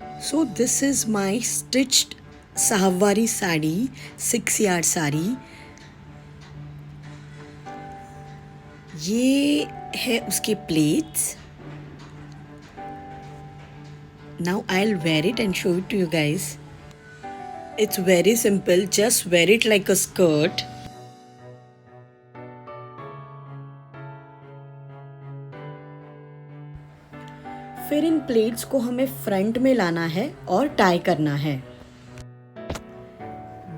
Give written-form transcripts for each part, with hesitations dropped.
So this is my stitched Sahavari sari, 6 yard sari. ये है उसके plates. Now I'll wear it and show it to you guys. It's very simple, just wear it like a skirt. फिर इन plates को हमें front में लाना है और टाई करना है.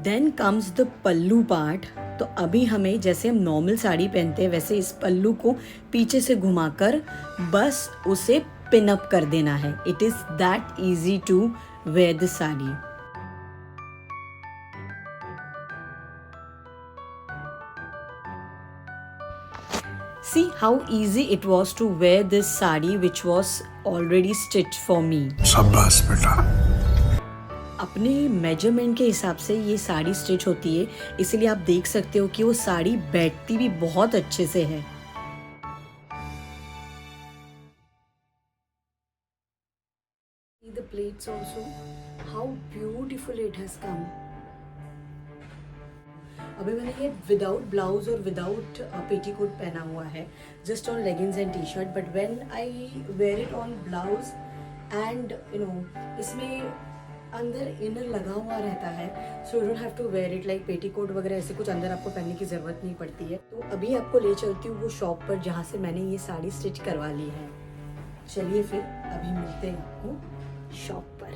Then comes the pallu part. तो अभी हमें जैसे हम नॉर्मल साड़ी पहनते हैं वैसे इस पल्लू को पीछे से घुमाकर बस उसे पिन अप कर देना है. It is that easy to wear the sari. See how easy it was to wear this sari which was already stitched for me. शाबाश बेटा. अपने मेजरमेंट के हिसाब से ये साड़ी स्टिच होती है, इसलिए आप देख सकते हो कि वो साड़ी बैठती भी बहुत अच्छे से है. See the plates also, how beautiful it has come. अभी मैंने ये विदाउट ब्लाउज और विदाउट पेटीकोट पहना हुआ है, just on leggings and T shirt. But when I wear it on blouse and इसमें अंदर इनर लगा हुआ रहता है, so you don't have to wear it like petticoat वगैरह ऐसे कुछ अंदर आपको पहनने की ज़रूरत नहीं पड़ती है. तो अभी आपको ले चलती हूँ वो शॉप पर जहाँ से मैंने ये साड़ी स्टिच करवा ली है. चलिए फिर अभी मिलते हैं आपको शॉप पर.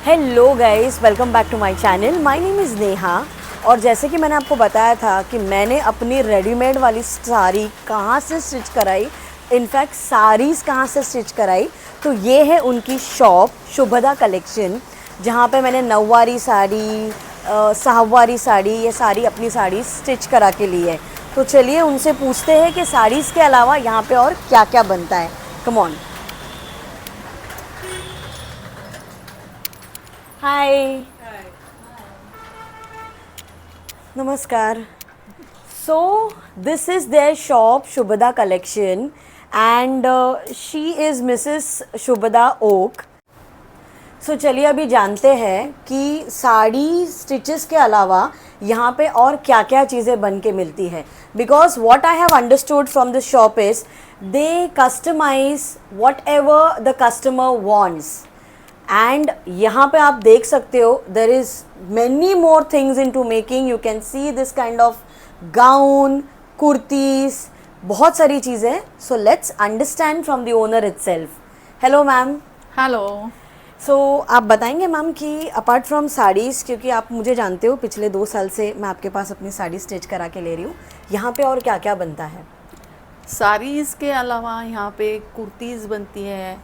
Hello guys, welcome back to my channel. My name is Neha. और जैसे कि मैंने आपको बताया था कि मैंने अपनी रेडीमेड वाली साड़ी कहाँ से स्टिच कराई, इनफैक्ट साड़ीज़ कहाँ से स्टिच कराई, तो ये है उनकी शॉप शुभदा कलेक्शन, जहाँ पे मैंने नौवारी साड़ी, साहवारी साड़ी, ये सारी अपनी साड़ी स्टिच करा के ली है. तो चलिए उनसे पूछते हैं कि साड़ीज़ के अलावा यहाँ पे और क्या क्या बनता है. Come on. Hi. Namaskar. So this is their shop Shubhada Collection and she is Mrs. Shubhada Oak. So चलिए अभी जानते हैं कि साड़ी स्टिचेस के अलावा यहाँ पे और क्या क्या चीज़ें बन के मिलती है. Because what I have understood from the shop is they customize whatever the customer wants. And यहाँ पे आप देख सकते हो there is many more things in to making. You can see this kind of gown, kurtis, बहुत सारी चीज़ें. So let's understand from the owner itself. Hello ma'am. Hello. So आप बताएंगे मैम कि अपार्ट फ्रॉम साड़ीज़, क्योंकि आप मुझे जानते हो पिछले 2 साल से मैं आपके पास अपनी साड़ी स्टिच करा के ले रही हूँ, यहाँ पे और क्या क्या बनता है? साड़ीज़ के अलावा यहाँ पे कुर्तीज़ बनती है,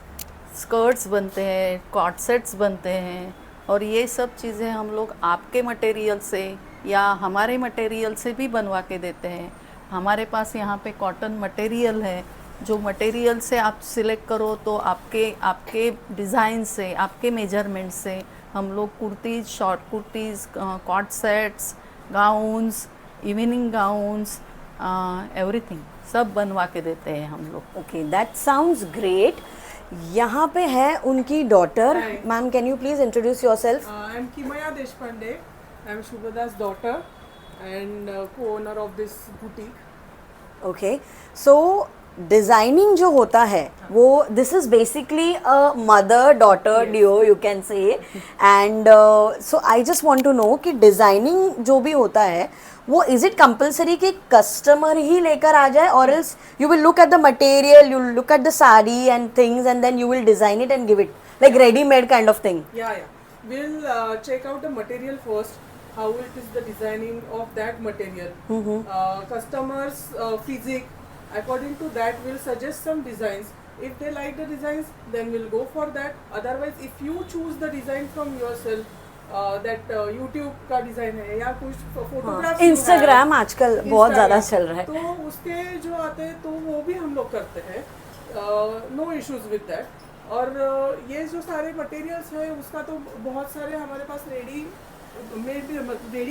स्कर्ट्स बनते हैं, कॉट सेट्स बनते हैं, और ये सब चीज़ें हम लोग आपके मटेरियल से या हमारे मटेरियल से भी बनवा के देते हैं. हमारे पास यहाँ पे कॉटन मटेरियल है, जो मटेरियल से आप सिलेक्ट करो तो आपके डिज़ाइन से, आपके मेजरमेंट से हम लोग kurtis, short kurtis, co-ord sets, gowns, evening gowns, everything सब बनवा के देते हैं हम लोग. Okay, that sounds great. यहाँ पे है उनकी daughter. Ma'am, can you please introduce yourself? I am Kimaya Deshpande. I am Shubhada's daughter and co-owner of this boutique. Okay, so designing जो होता है वो this is basically a mother daughter duo, you can say. And so I just want to know कि designing जो भी होता है वो इज़ इट कंपल्सरी कि कस्टमर ही लेकर आ जाए, और else you will look at the material, you look at the sari and things and then you will design it and give it like ready made kind of thing? Yeah. We'll check out the material first, how it is the designing of that material. Customers' physique, according to that, we'll suggest some designs. If they like the designs, then we'll go for that. Otherwise, if you choose the design from yourself, that YouTube का design है या कुछ photograph, Instagram आजकल बहुत ज़्यादा चल रहा है, तो उसके जो आते हैं तो वो भी हम लोग करते हैं. No issues with that. और ये जो सारे मटेरियल्स हैं उसका तो बहुत सारे हमारे पास रेडी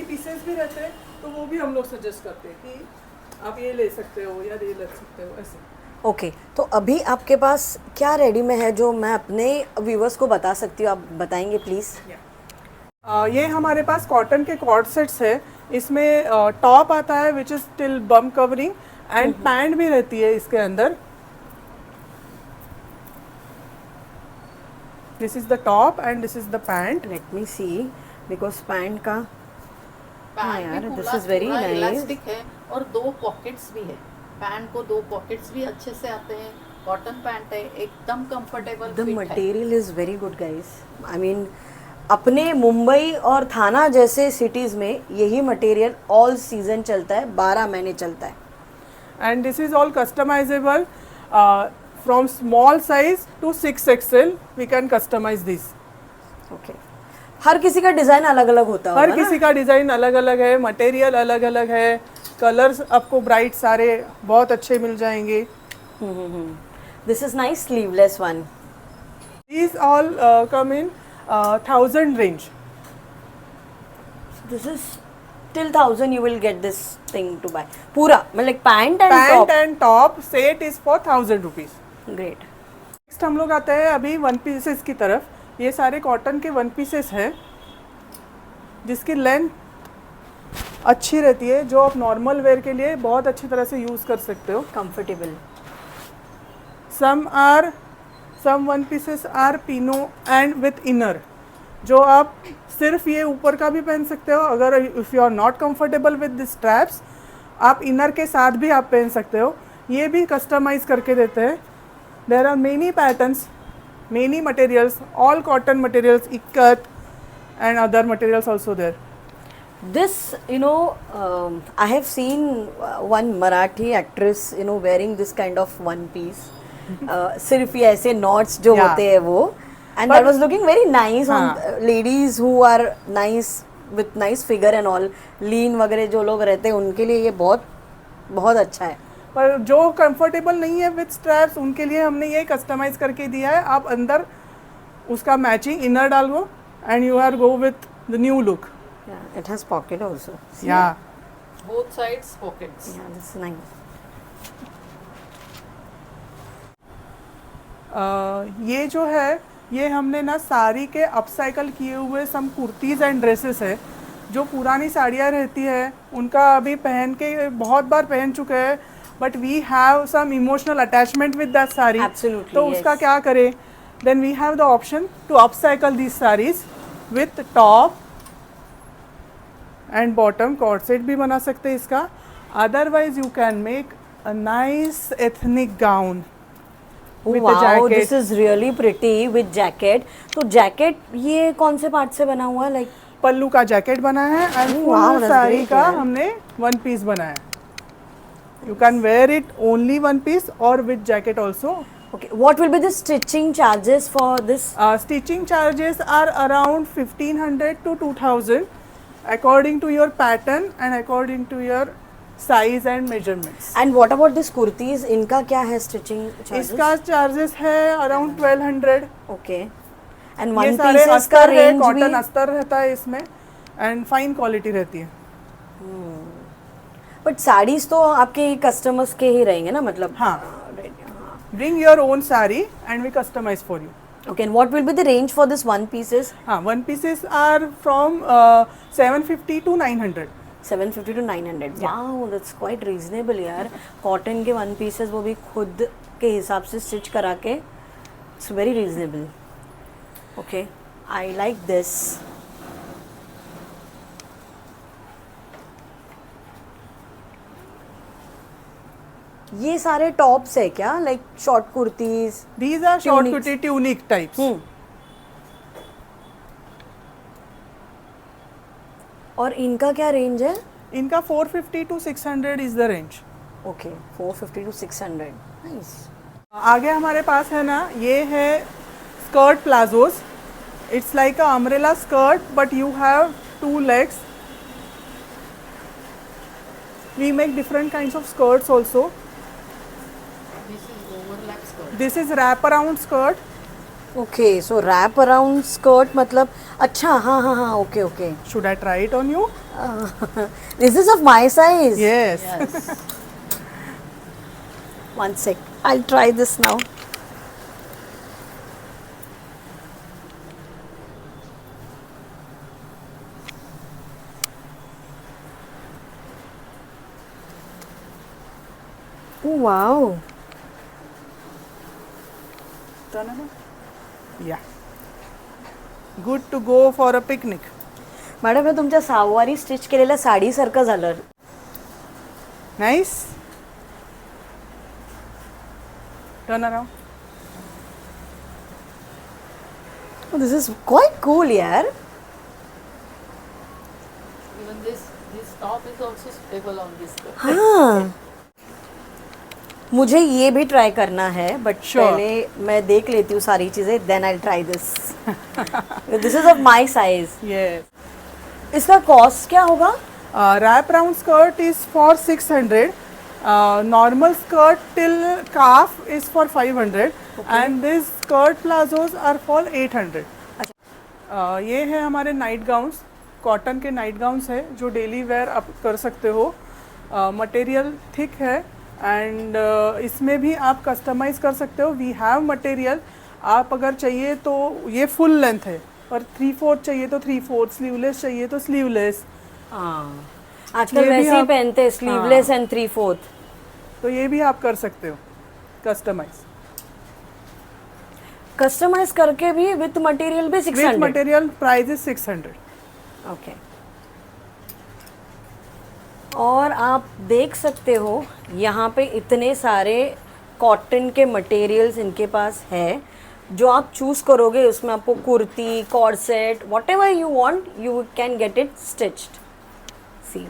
पीसेस भी रहते हैं, तो वो भी हम लोग सजेस्ट करते हैं कि आप ये ले सकते हो या ये ले सकते हो ऐसे. ओके तो अभी आपके पास क्या रेडी में है जो मैं अपने व्यूवर्स को बता सकती हूँ, आप बताएंगे प्लीज़? ये हमारे पास कॉटन के कॉर्ड सेट्स है। इसमें टॉप आता है which is till bum covering and pant भी रहती है इसके अंदर। This is the top and this is the pant. Let me see, because pant का हाँ पैंट यार, भी this पूरा is very पूरा nice. इलास्टिक है और 2 पॉकेट्स भी है। पैंट को 2 पॉकेट्स भी अच्छे से आते हैं। कॉटन पैंट है, एकदम कंफर्टेबल द फिट है। Material is very good guys. I mean अपने मुंबई और थाना जैसे सिटीज़ में यही मटेरियल ऑल सीजन चलता है, 12 महीने चलता है। And this is all customisable from small size to 6XL we can customise this. Okay हर किसी का डिज़ाइन अलग अलग होता है। हर किसी का डिज़ाइन अलग अलग है, मटेरियल अलग अलग है, कलर्स आपको ब्राइट सारे बहुत अच्छे मिल जाएंगे। This is nice sleeveless one. These all come in 1000 range. This is till 1000 you will get this thing to buy पूरा मतलब pant and Pant top. and top set is for 1000 rupees. Great. Next हम लोग आते हैं अभी one pieces की तरफ। ये सारे कॉटन के वन पीसेस हैं जिसकी लेंथ अच्छी रहती है, जो आप नॉर्मल वेयर के लिए बहुत अच्छी तरह से यूज़ कर सकते हो। Comfortable. Some one pieces are पिनो एंड विथ इनर, जो आप सिर्फ ये ऊपर का भी पहन सकते हो। अगर if you are not comfortable with this straps, आप इनर के साथ भी आप पहन सकते हो। ये भी कस्टमाइज करके देते हैं। There are many patterns, many materials, all cotton materials, ikat and other materials also there. This, you know, I have seen one Marathi actress, you know, wearing this kind of one piece. सिर्फ ये ऐसे knots जो Yeah. होते हैं वो, and But- that was looking very nice on हाँ. ladies who are nice with nice figure and all, lean वगैरह जो लोग रहते हैं उनके लिए ये बहुत बहुत अच्छा है। पर जो कंफर्टेबल नहीं है विद स्ट्रैप्स, उनके लिए हमने ये कस्टमाइज करके दिया है। आप अंदर उसका मैचिंग इनर डालो and you are go with the new look. Yeah, it has pocket also. See? या both sides pockets. Yeah, this is nice. ये जो है ये हमने ना साड़ी के अपसाइकल किए हुए सम कुर्तीज़ एंड ड्रेसेस है। जो पुरानी साड़ियाँ रहती है उनका अभी पहन के बहुत बार पहन चुके हैं, but we have some emotional attachment with that sari. Absolutely, तो yes. उसका क्या करें, then we have the option to upcycle these saris with top and bottom. Cord set भी बना सकते हैं इसका। Otherwise you can make a nice ethnic gown Oh, with the wow, jacket. this is really pretty with jacket. तो jacket ये कौन से part से बना हुआ है? लाइक पल्लू का जैकेट बना है and Oh, wow, full that's sari great, का यार. हमने वन पीस बनाया है। You can wear it only one piece और with jacket also. okay, what will be the stitching charges for this? Stitching charges are around 1500 to 2000 according to your pattern and according to your size and measurements. And what about this kurtis? इनका क्या है stitching charges? इसका charges है around 1200। okay. And ये one सारे pieces का अस्तर है, range कॉटन भी अस्तर रहता है इसमें एंड फाइन क्वालिटी रहती है। but साड़ीज तो आपके कस्टमर्स के ही रहेंगे ना, मतलब हाँ। Right, हाँ. Bring your own sari and we customise for you. Okay, and what will be the range for this one pieces? हाँ, one pieces are from 750 to 900। 750 to 900. Wow, that's quite reasonable यार। Cotton के one pieces वो भी खुद के हिसाब से stitch करा के, it's very reasonable. Okay, I like this. ये सारे टॉप्स है क्या, like short kurtis? These are short Tunics. Kurti tunic types. और इनका क्या रेंज है? इनका 450 to 600 is the range. Okay, 450 to 600. Nice. आगे हमारे पास है ना, ये है skirt palazzos. It's like a umbrella skirt but you have 2 legs. We make different kinds of skirts also. This is overlap skirt. This is wrap around skirt. Okay, so wrap around skirt मतलब, अच्छा हाँ हाँ हाँ, okay okay. Should I try it on you? This is of my size. Yes. Yes. 1 sec. I'll try this now. Oh wow. Turn around. Yeah. Good to go for a picnic. Madam हे तुमच्या सहावारी stitch केलेल्या साडीसारखं झालं. Nice. Turn around. Oh, this is quite cool यार. Even this top is also suitable on this skirt. हाँ. मुझे ये भी ट्राई करना है बट Sure. पहले मैं देख लेती हूँ सारी चीज़ें then I try this. This is of my size. Yes. इसका कॉस्ट क्या होगा? Wrap round skirt is for 600. Normal skirt till calf is for 500. And these skirt plazos are for 800. ये है हमारे नाइट गाउन्स, कॉटन के night gowns है जो daily wear आप कर सकते हो. मटेरियल थिक है एंड इसमें भी आप कस्टमाइज़ कर सकते हो. वी हैव मटेरियल, आप अगर चाहिए तो ये फुल लेंथ है और 3/4 चाहिए तो 3/4, स्लीवलेस चाहिए तो स्लीवलेस. हाँ आजकल ये भी वैसे ही आप- पहनते हैं स्लीवलेस एंड 3/4. तो ये भी आप कर सकते हो कस्टमाइज. कस्टमाइज करके भी विथ मटेरियल भी with 600. Material price is 600. Okay. और आप देख सकते हो यहाँ पे इतने सारे कॉटन के मटेरियल्स इनके पास है. जो आप चूज़ करोगे उसमें आपको kurti, corset, whatever you want you can get it stitched. See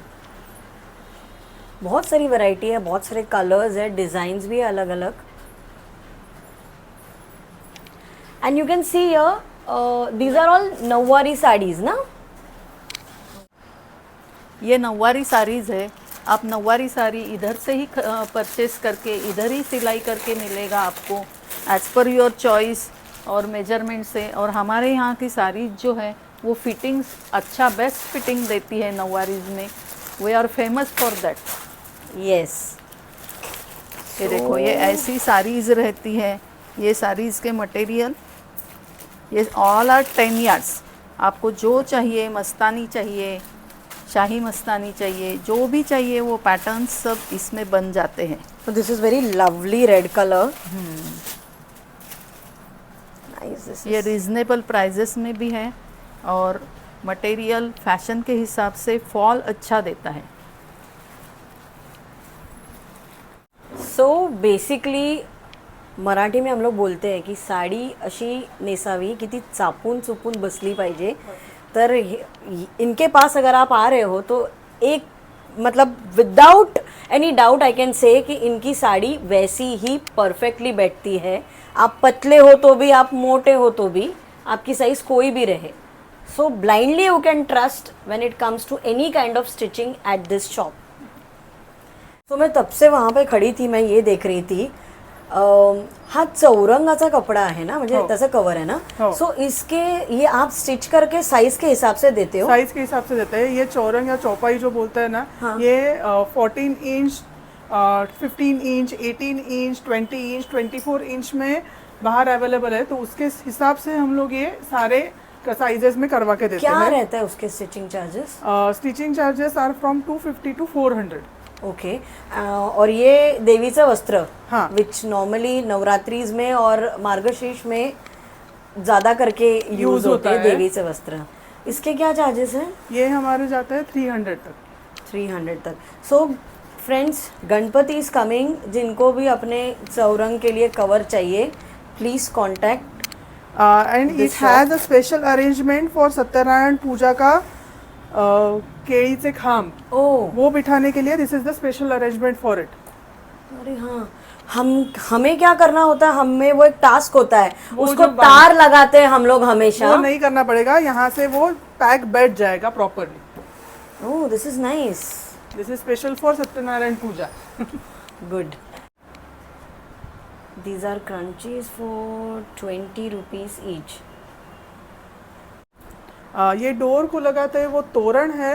बहुत सारी वैरायटी है, बहुत सारे कलर्स है, डिज़ाइंस भी है अलग अलग. And you can see here these are all nauvari saris ना. ये नौवारी साड़ीज़ है. आप नौवारी साड़ी इधर से ही परचेस करके इधर ही सिलाई करके मिलेगा आपको एज़ पर योर चॉइस और मेजरमेंट से. और हमारे यहाँ की साड़ी जो है वो फिटिंग्स अच्छा बेस्ट फिटिंग देती है नौवारीज में. We are famous for that. Yes. ये देखो ये ऐसी साड़ीज़ रहती है. ये साड़ीज़ के मटेरियल ये ऑल आर 10 यार्ड्स. आपको जो चाहिए, मस्तानी चाहिए, शाही मस्तानी चाहिए, जो भी चाहिए वो पैटर्न्स सब इसमें बन जाते हैं. This is very lovely red colour. Nice. ये रीज़नेबल प्राइजेस में भी है और मटेरियल फैशन के हिसाब से फॉल अच्छा देता है. सो बेसिकली मराठी में हम लोग बोलते हैं की साडी अशी नेसावी की ती चापून चुपून बसली पाहिजे. तर इनके पास अगर आप आ रहे हो तो एक मतलब without any doubt I can say कि इनकी साड़ी वैसी ही परफेक्टली बैठती है. आप पतले हो तो भी, आप मोटे हो तो भी, आपकी साइज़ कोई भी रहे. So blindly you can trust when it comes to any kind of stitching at this shop. तो मैं तब से वहाँ पे खड़ी थी, मैं ये देख रही थी. हा चौरंगाचा कपडा आहे ना, म्हणजे हो. त्याचा कवर है ना. हो. सो इसके ये आप स्टिच करके साइज के हिसाब से देते हो. साइज के हिसाब से देते हैं. ये चौरंग या चौपाई जो बोलते हैं ना, हाँ. ये 14 inch, 15 inch, 18 inch, 20 inch, 24 inch में बाहर अवेलेबल है. तो उसके हिसाब से हम लोग ये सारे साइजेस में करवा के देते क्या हैं. रहता है उसके stitching charges? Stitching charges are from 250 to 400. Okay. और ये देवीचं वस्त्र हाँ. विच नॉर्मली नवरात्रीज में और मार्गशीर्ष में ज़्यादा करके यूज होते हैं होता है. देवीचं वस्त्र. इसके क्या चार्जेस हैं? ये हमारे जाते हैं 300 तक. 300 तक. So friends, Ganpati is coming. जिनको भी अपने चौरंग के लिए कवर चाहिए please contact. And it This shop. Has a special arrangement for Satyanarayan puja का केळीचे खांब ओह वो बिठाने के लिए. This is the special arrangement for it. अरे हाँ, हमें क्या करना होता है, हमें वो एक टास्क होता है, वो उसको जो तार लगाते हैं हम लोग हमेशा. वो नहीं करना पड़ेगा, यहाँ से वो पैक बैठ जाएगा properly. Oh this is nice. This is special for Satyanarayan puja. Good. These are crunchies for 20 rupees each. ये डोर को लगाते हैं वो तोरण है.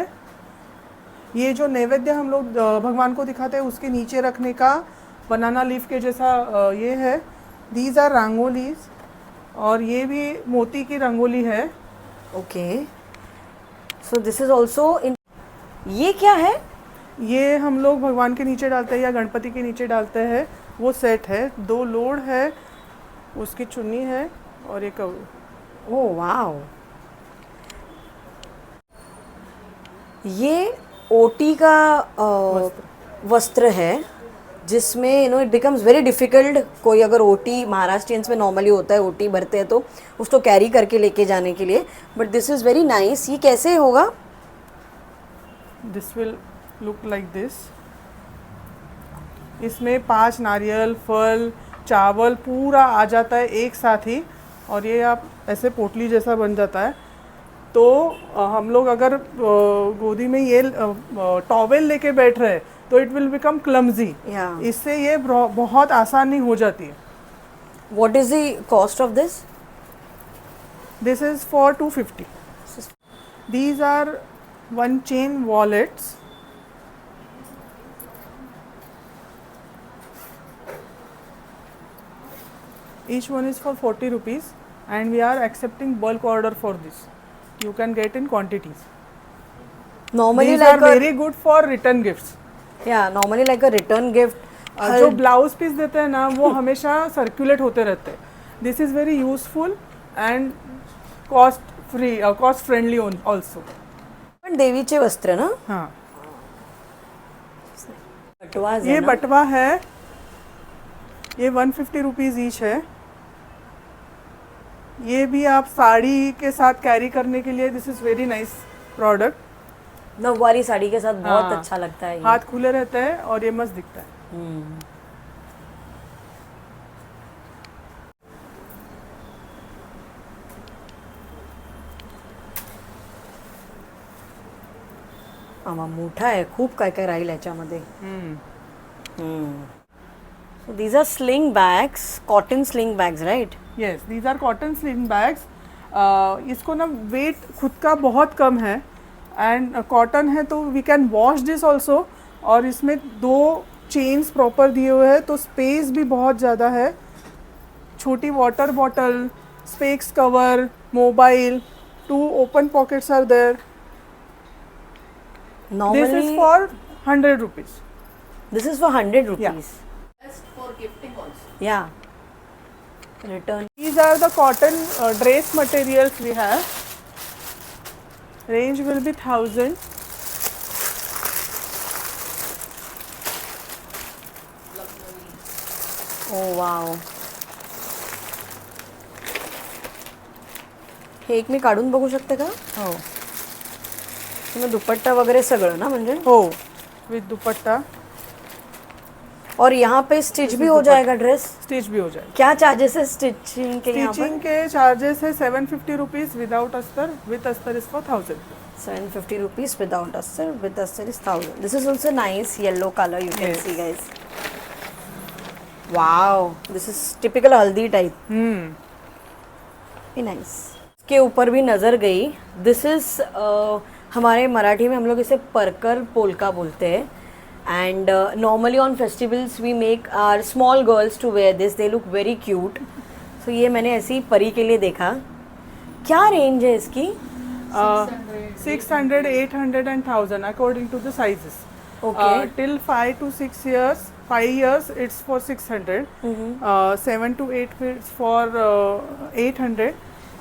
ये जो नैवेद्य हम लोग भगवान को दिखाते हैं उसके नीचे रखने का बनाना लीफ के जैसा ये है। दीज आर रंगोलीज, और ये भी मोती की रंगोली है। Okay, so this is also in, ये क्या है? ये हम लोग भगवान के नीचे डालते हैं या गणपति के नीचे डालते हैं, वो सेट है। 2 लोड है, उसकी चुन्नी है और एक ओह वाओ, ये ओटी का वस्त्र है, जिसमें इट बिकम्स वेरी डिफ़िकल्ट। कोई अगर ओटी महाराष्ट्रियंस में नॉर्मली होता है, ओटी भरते हैं तो उसको कैरी करके लेके जाने के लिए, but this is very nice. ये कैसे होगा? This will look like this. इसमें 5 नारियल, फल, चावल पूरा आ जाता है एक साथ ही, और ये आप ऐसे पोटली जैसा बन जाता है। तो हम लोग अगर गोदी में ये टॉवेल लेके बैठ रहे हैं तो इट विल बिकम क्लमजी। इससे ये बहुत आसानी हो जाती है। What is the cost of this? This is for 250। These are 1 chain wallets. Each one is for 40 rupees, and we are accepting bulk order for this. You can get in quantities. Normally These like are very good for return gifts. Yeah, normally like a return gift. जो blouse piece देते हैं ना, वो हमेशा circulate होते रहते हैं। This is very useful and cost friendly also. देवीचे वस्त्र ना? हाँ, बटवा ये बटवा है, ये 150 रुपीज़ ईच है। ये भी आप साड़ी के साथ कैरी करने के लिए, this is very nice product. नववारी साड़ी के साथ बहुत हाँ, अच्छा लगता है ये। हाथ खुले रहते हैं और ये मस्त दिखता है। आमा मोठा आहे, खूप काय काय राहील याच्यामध्ये। So these are sling bags, cotton sling bags, right? Yes, these are cotton sling bags. इसको ना वेट खुद का बहुत कम है, एंड कॉटन है तो we can wash this also. और इसमें 2 चेन्स प्रॉपर दिए हुए हैं, तो स्पेस भी बहुत ज़्यादा है। छोटी water bottle, specs cover, mobile, 2 open pockets are there. Normally This is for 100 rupees. this is for 100 rupees. Best for gifting also. Yeah. Return. These are the cotton dress materials we have. Range will be 1000. Oh wow. हे एक मी काढून बघू शकते का? हो तुम्ही दुपट्टा वगैरे सगळं ना म्हणजे? हो, विथ दुपट्टा। और यहाँ पे स्टिच भी हो जाएगा ड्रेस? स्टिच भी हो जाएगा। क्या चार्जेस है स्टिचिंग के? यहाँ स्टिचिंग के चार्जेस है 750 रुपीज विदाउट अस्तर, विथ अस्तर is for 1000। 750 rupees without astar, with astar is 1000. This is also nice yellow color, you can Yes. see guys. Wow, this is typical haldi type. Very nice. इसके ऊपर भी नज़र गई। This is हमारे मराठी में हम लोग इसे परकर पोलका बोलते हैं। And normally on festivals we make are small girls to wear this, they look very cute. So ये मैंने ऐसी ही परी के लिए देखा। क्या रेंज है इसकी? 600, 800 and 1000 according to the sizes. Okay. Till 5 to 6 years, 5 years it's for 600. 7 to 8 it's for 800,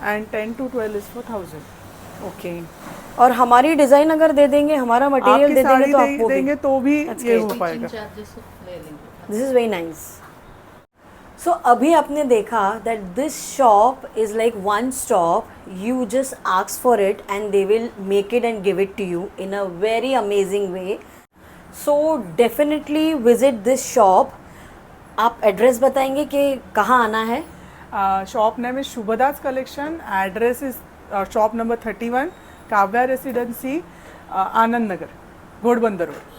and 10 to 12 is for 1000. Okay. और हमारी डिज़ाइन अगर दे देंगे, हमारा मटेरियल दे देंगे तो आपको देंगे तो भी ये हो Stitching पाएगा। charges ले लेंगे। This is very nice. So अभी आपने देखा that this shop is like one stop, you just ask for it and they will make it and give it to you in a very amazing way. So definitely visit this shop. आप address बताएंगे कि कहाँ आना है? Shop name is Shubhdas collection. Address is shop number 31, Kavya residency, Anand Nagar, Ghodbunder road.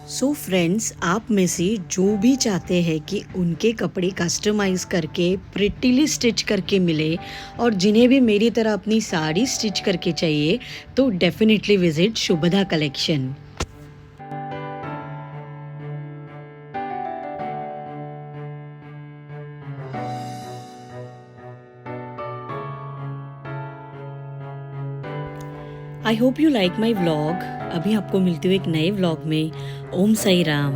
So friends, आप में से जो भी चाहते हैं कि उनके कपड़े कस्टमाइज़ करके प्रिटीली स्टिच करके मिले, और जिन्हें भी मेरी तरह अपनी साड़ी स्टिच करके चाहिए, तो definitely visit Shubhada collection. I hope you like my vlog. अभी आपको मिलती हूँ एक नए व्लॉग में। ओम साई राम।